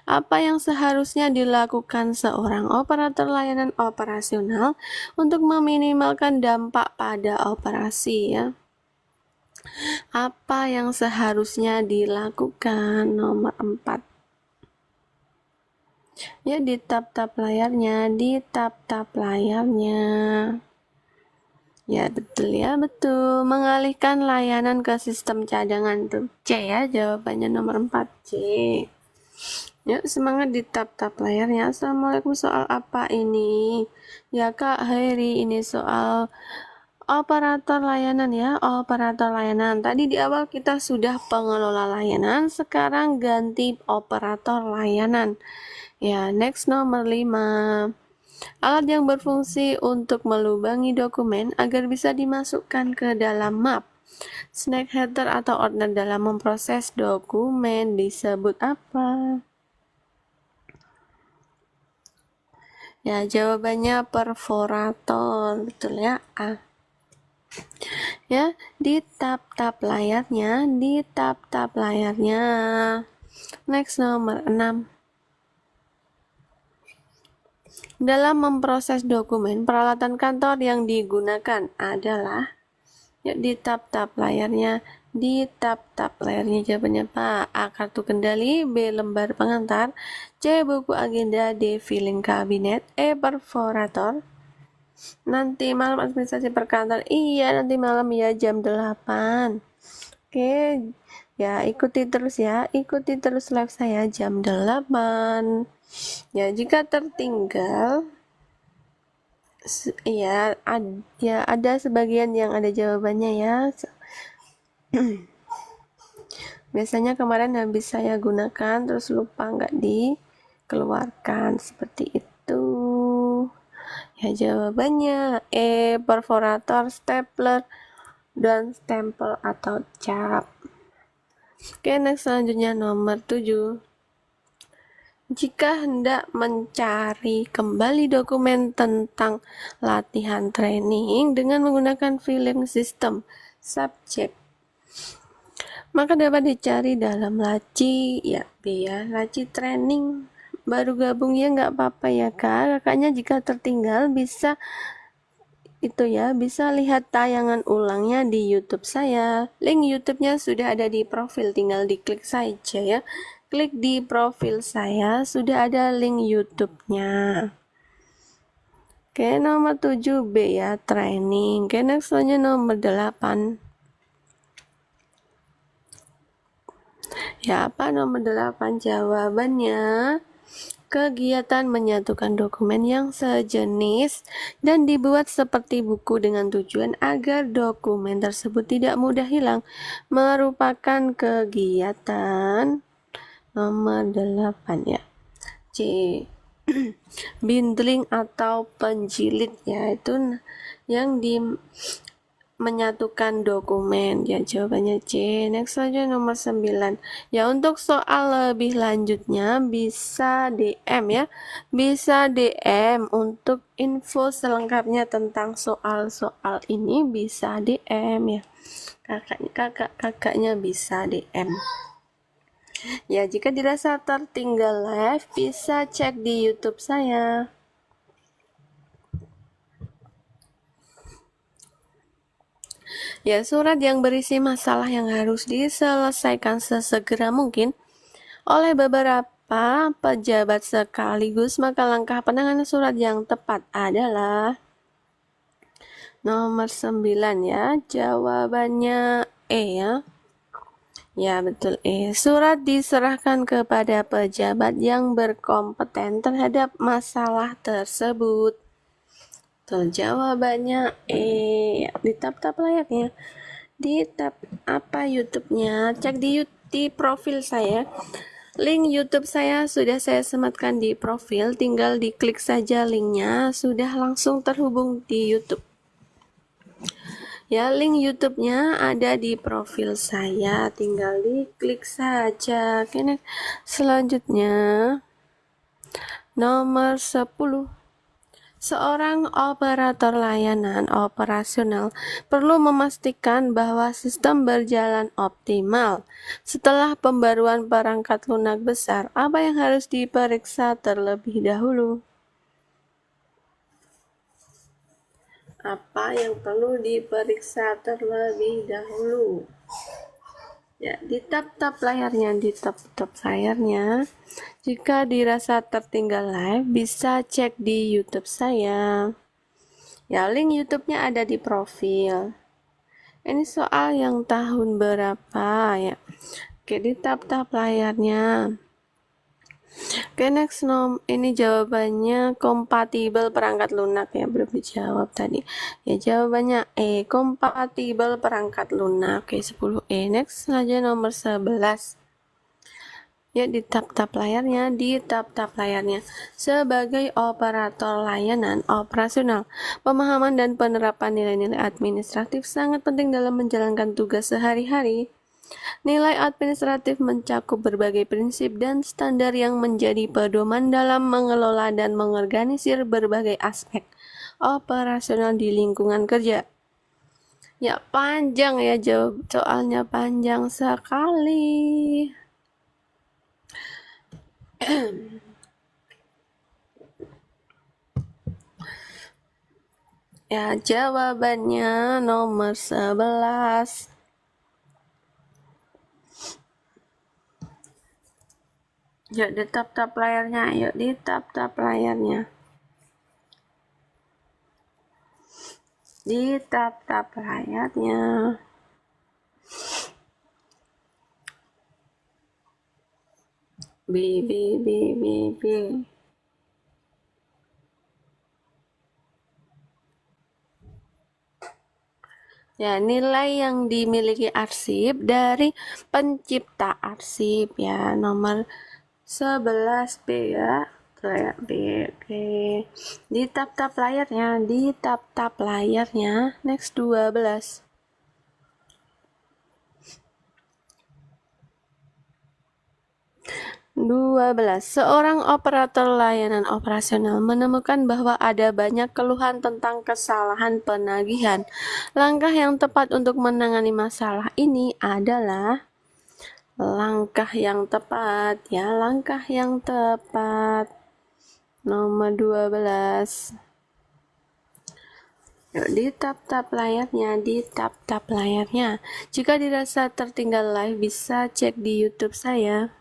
Apa yang seharusnya dilakukan seorang operator layanan operasional untuk meminimalkan dampak pada operasi ya? Apa yang seharusnya dilakukan? Nomor 4. Ya, di tap-tap layarnya. Ya, betul. Mengalihkan layanan ke sistem cadangan tuh. C ya, jawabannya nomor 4, C. Ya, semangat di tap-tap layarnya. Assalamualaikum, soal apa ini? Ya, Kak Heri, ini soal operator layanan ya, operator layanan. Tadi di awal kita sudah pengelola layanan, sekarang ganti operator layanan. Ya, next, nomor 5. Alat yang berfungsi untuk melubangi dokumen agar bisa dimasukkan ke dalam map. Snack header atau ordner dalam memproses dokumen disebut apa? Ya, jawabannya perforator, betul ya, A. Ya, di tap-tap layarnya. Next, nomor 6. Dalam memproses dokumen, peralatan kantor yang digunakan adalah, ya, di tap-tap layarnya, Di tab-tab layarnya jawabannya Pak. A. Kartu kendali. B. Lembar pengantar. C. Buku agenda. D. Filing kabinet. E. Perforator. Nanti malam administrasi perkantor. Iya, nanti malam ya jam 8. Oke, ya ikuti terus live saya jam 8. Ya, jika tertinggal ya ada sebagian yang ada jawabannya ya. Biasanya kemarin habis saya gunakan terus lupa nggak dikeluarkan seperti itu. Ya jawabannya E. Perforator, stapler, dan stempel atau cap. Oke, next selanjutnya nomor 7. Jika hendak mencari kembali dokumen tentang latihan training dengan menggunakan filing system subjek, maka dapat dicari dalam laci ya B ya, laci training. Baru gabung ya nggak apa-apa ya Kak. Kakaknya jika tertinggal bisa bisa lihat tayangan ulangnya di YouTube saya. Link YouTube-nya sudah ada di profil, tinggal diklik saja ya. Klik di profil saya, sudah ada link YouTube-nya. Oke, nomor 7B ya, training. Oke, next selanjutnya nomor 8. Ya, apa nomor 8? Jawabannya kegiatan menyatukan dokumen yang sejenis dan dibuat seperti buku dengan tujuan agar dokumen tersebut tidak mudah hilang merupakan kegiatan nomor 8 ya. C. Bindling atau penjilid ya, itu yang menyatukan dokumen ya, jawabannya C. Next saja nomor 9 ya. Untuk soal lebih lanjutnya bisa DM ya, bisa DM untuk info selengkapnya tentang soal-soal ini, bisa DM ya, kakaknya bisa DM ya. Jika dirasa tertinggal live bisa cek di YouTube saya. Ya, surat yang berisi masalah yang harus diselesaikan sesegera mungkin oleh beberapa pejabat sekaligus, maka langkah penanganan surat yang tepat adalah nomor 9 ya. Jawabannya E ya. Ya, betul E. Surat diserahkan kepada pejabat yang berkompeten terhadap masalah tersebut. Jawabannya E ya. Di tab-tab layarnya, di tab apa YouTube-nya, cek di profil saya. Link YouTube saya sudah saya sematkan di profil, tinggal diklik saja linknya, sudah langsung terhubung di YouTube ya. Link YouTube-nya ada di profil saya, tinggal diklik saja. Oke, selanjutnya nomor 10. Seorang operator layanan operasional perlu memastikan bahwa sistem berjalan optimal. Setelah pembaruan perangkat lunak besar, apa yang harus diperiksa terlebih dahulu? Apa yang perlu diperiksa terlebih dahulu? Ya, di tab-tab layarnya, jika dirasa tertinggal live bisa cek di YouTube saya ya, link YouTube-nya ada di profil. Ini soal yang tahun berapa ya. Oke, di tab-tab layarnya. Oke, next ini jawabannya kompatibel perangkat lunak ya, belum dijawab tadi ya. Jawabannya E, kompatibel perangkat lunak. Oke, 10E. Next saja nomor 11 ya. Di tab-tab layarnya, sebagai operator layanan operasional, pemahaman dan penerapan nilai-nilai administratif sangat penting dalam menjalankan tugas sehari-hari. Nilai administratif mencakup berbagai prinsip dan standar yang menjadi pedoman dalam mengelola dan mengorganisir berbagai aspek operasional di lingkungan kerja. Ya, panjang ya, jawab soalnya panjang sekali. Ya, jawabannya nomor 11. Yuk di tap-tap layarnya, yuk di tap-tap layarnya. Di tap-tap layarnya. B. Ya, nilai yang dimiliki arsip dari pencipta arsip ya, nomor 11B ya. Ya, B. Oke. Di tap-tap layarnya, di tap-tap layarnya. Next 12. 12. Seorang operator layanan operasional menemukan bahwa ada banyak keluhan tentang kesalahan penagihan. Langkah yang tepat untuk menangani masalah ini adalah langkah yang tepat ya, langkah yang tepat. Nomor 12. Yuk, di tap-tap layarnya, di tap-tap layarnya. Jika dirasa tertinggal live, bisa cek di YouTube saya.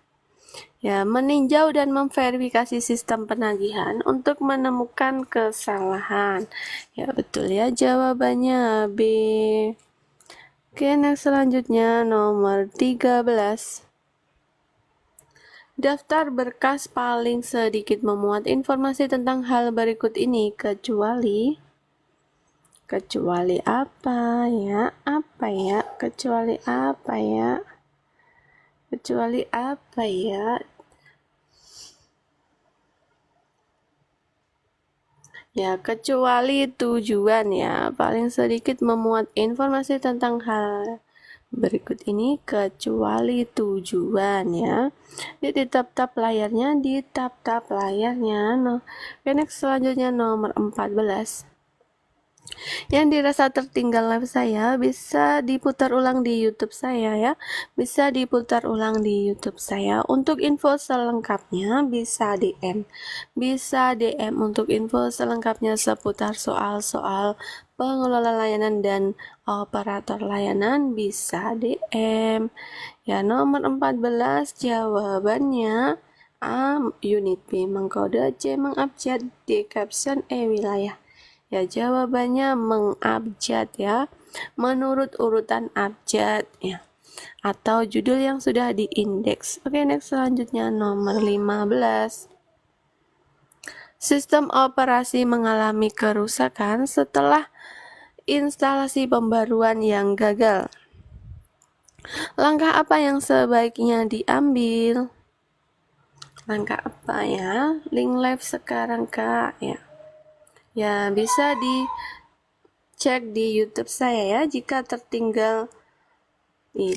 Ya, meninjau dan memverifikasi sistem penagihan untuk menemukan kesalahan. Ya, betul ya, jawabannya B. Oke, next selanjutnya nomor 13. Daftar berkas paling sedikit memuat informasi tentang hal berikut ini kecuali apa ya? Kecuali apa ya? Ya, kecuali tujuan ya, paling sedikit memuat informasi tentang hal berikut ini kecuali tujuan ya. Di tap-tap layarnya, di tap-tap layarnya. Oke, next selanjutnya nomor 14. Yang dirasa tertinggal live saya bisa diputar ulang di YouTube saya ya. Bisa diputar ulang di YouTube saya. Untuk info selengkapnya bisa DM. Bisa DM untuk info selengkapnya seputar soal-soal pengelola layanan dan operator layanan bisa DM. Ya, nomor 14 jawabannya A. Unit B mengkode, C mengabjad, D caption, E wilayah. Ya, jawabannya mengabjad ya, menurut urutan abjad ya, atau judul yang sudah diindeks. Oke, next selanjutnya nomor 15. Sistem operasi mengalami kerusakan setelah instalasi pembaruan yang gagal. Langkah apa yang sebaiknya diambil? Langkah apa ya? Link live sekarang Kak ya. Ya, bisa dicek di YouTube saya ya. Jika tertinggal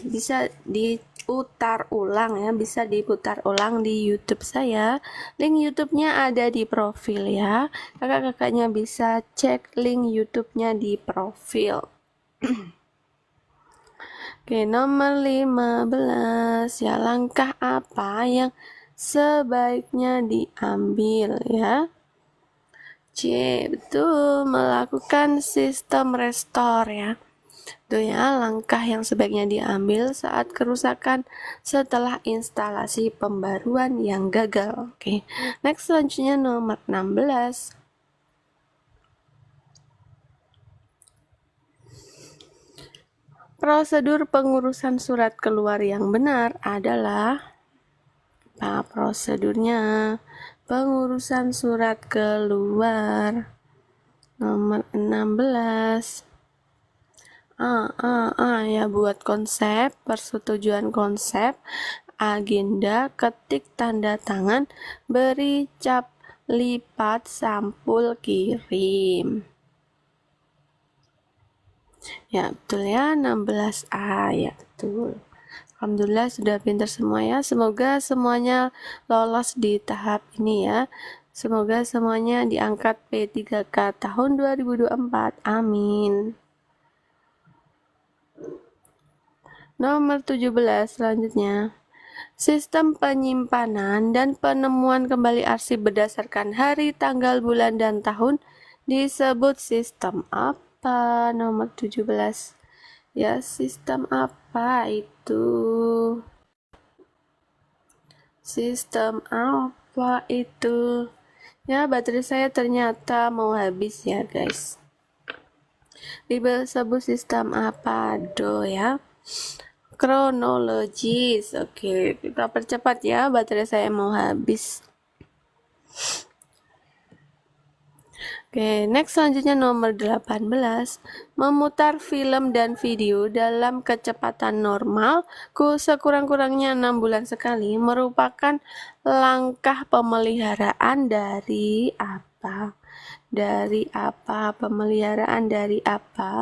bisa diputar ulang ya, bisa diputar ulang di YouTube saya. Link YouTube-nya ada di profil ya. Kakak-kakaknya bisa cek link YouTube-nya di profil. Oke, nomor 15 ya, langkah apa yang sebaiknya diambil ya? C, betul, melakukan sistem restore ya. Itu ya, langkah yang sebaiknya diambil saat kerusakan setelah instalasi pembaruan yang gagal. Oke, next selanjutnya nomor 16. Prosedur pengurusan surat keluar yang benar adalah apa prosedurnya? Pengurusan surat keluar nomor 16. Ya, buat konsep, persetujuan konsep, agenda, ketik tanda tangan, beri cap lipat, sampul kirim. Ya, betul ya, 16A ya, betul. Alhamdulillah sudah pintar semua ya. Semoga semuanya lolos di tahap ini ya. Semoga semuanya diangkat P3K tahun 2024. Amin. Nomor 17 selanjutnya. Sistem penyimpanan dan penemuan kembali arsip berdasarkan hari, tanggal, bulan, dan tahun disebut sistem apa? Nomor 17. Ya, sistem apa itu? Sistem apa itu? Ya, baterai saya ternyata mau habis ya guys. Disebut sistem apa? Do ya. Kronologis. Oke, kita percepat ya, baterai saya mau habis. Oke, next selanjutnya nomor 18. Memutar film dan video dalam kecepatan normal sekurang-kurangnya 6 bulan sekali merupakan langkah pemeliharaan dari apa? Dari apa? Pemeliharaan dari apa?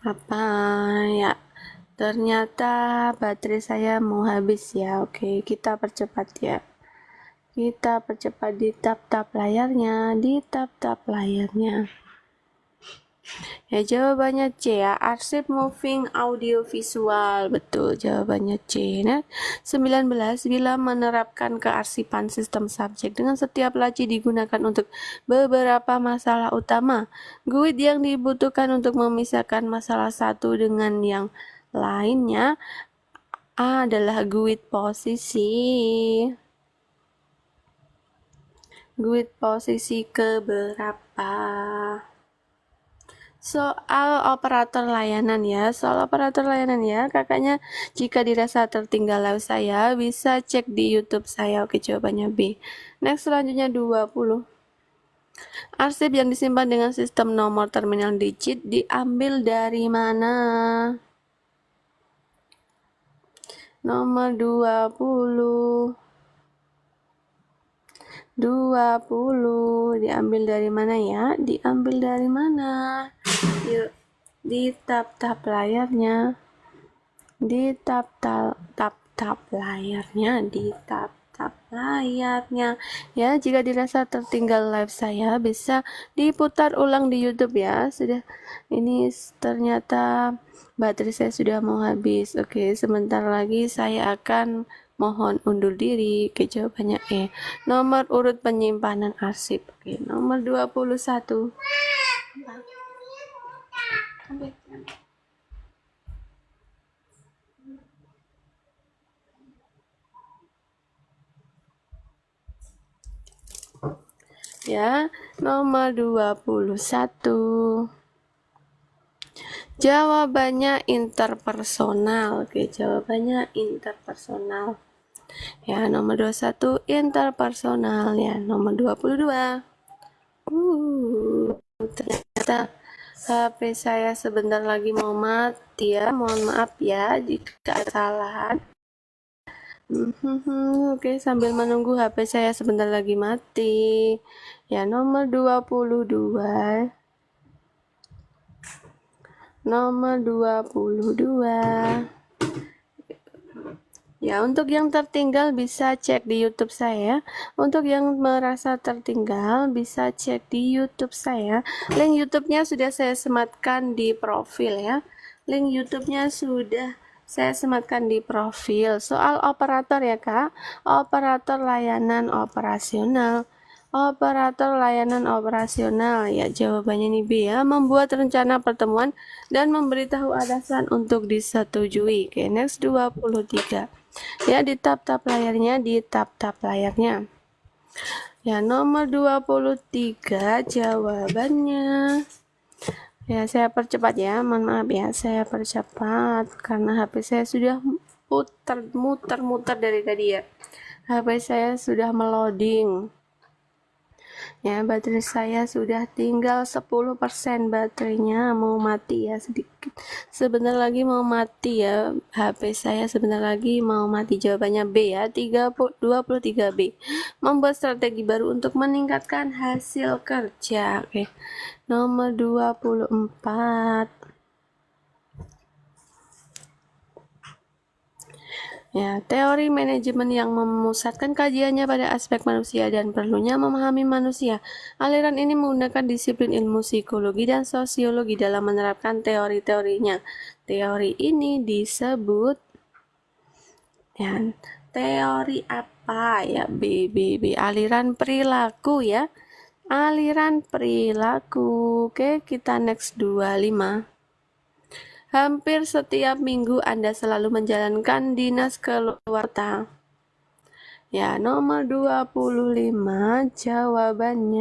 Apa ya? Ternyata baterai saya mau habis ya. Oke, kita percepat ya. Kita percepat di tap-tap layarnya, di tap-tap layarnya. Ya, jawabannya C ya, arsip moving audio visual. Betul, jawabannya C. Nah, 19. Bila menerapkan kearsipan sistem subjek dengan setiap laci digunakan untuk beberapa masalah utama, GUID yang dibutuhkan untuk memisahkan masalah satu dengan yang lainnya adalah GUID posisi. GUID posisi keberapa? Soal operator layanan ya, kakaknya jika dirasa tertinggal live saya bisa cek di YouTube saya. Oke, jawabannya B. Next selanjutnya 20. Arsip yang disimpan dengan sistem nomor terminal digit diambil dari mana? Nomor 20 diambil dari mana ya? Diambil dari mana? Yuk, di tap-tap layarnya. Di tap-tap layarnya, di tap-tap layarnya. Ya, jika dirasa tertinggal live saya bisa diputar ulang di YouTube ya. Sudah, ini ternyata baterai saya sudah mau habis. Oke, sebentar lagi saya akan mohon undur diri. Oke, jawabannya E. Nomor urut penyimpanan arsip. Oke, nomor 21. Ya, nomor 21. Jawabannya interpersonal. Oke, jawabannya interpersonal. Ya, nomor 21 interpersonal ya. Nomor 22. Ternyata HP saya sebentar lagi mau mati ya. Mohon maaf ya jika ada kesalahan. Oke, sambil menunggu HP saya sebentar lagi mati. Ya, nomor 22. Nomor 22. Ya, untuk yang tertinggal bisa cek di YouTube saya. Untuk yang merasa tertinggal bisa cek di YouTube saya. Link YouTube-nya sudah saya sematkan di profil ya. Link YouTube-nya sudah saya sematkan di profil. Soal operator ya Kak. Operator layanan operasional. Operator layanan operasional ya, jawabannya nih B ya. Membuat rencana pertemuan dan memberitahu alasan untuk disetujui. Oke, next 23. Ya, di tap-tap layarnya, di tap-tap layarnya. Ya, nomor 23 jawabannya. Ya, saya percepat ya. Mohon maaf ya, saya percepat karena HP saya sudah muter dari tadi ya. HP saya sudah meloading. Ya, baterai saya sudah tinggal 10% baterainya, mau mati ya sedikit. Sebentar lagi mau mati ya. HP saya sebentar lagi mau mati. Jawabannya B ya, 23B. Membuat strategi baru untuk meningkatkan hasil kerja. Oke. Nomor 24. Ya, teori manajemen yang memusatkan kajiannya pada aspek manusia dan perlunya memahami manusia. Aliran ini menggunakan disiplin ilmu psikologi dan sosiologi dalam menerapkan teori-teorinya. Teori ini disebut ya, teori apa ya? B. Aliran perilaku ya. Aliran perilaku. Oke, kita next 25. Hampir setiap minggu Anda selalu menjalankan dinas keluar kota. Ya, nomor 25 jawabannya.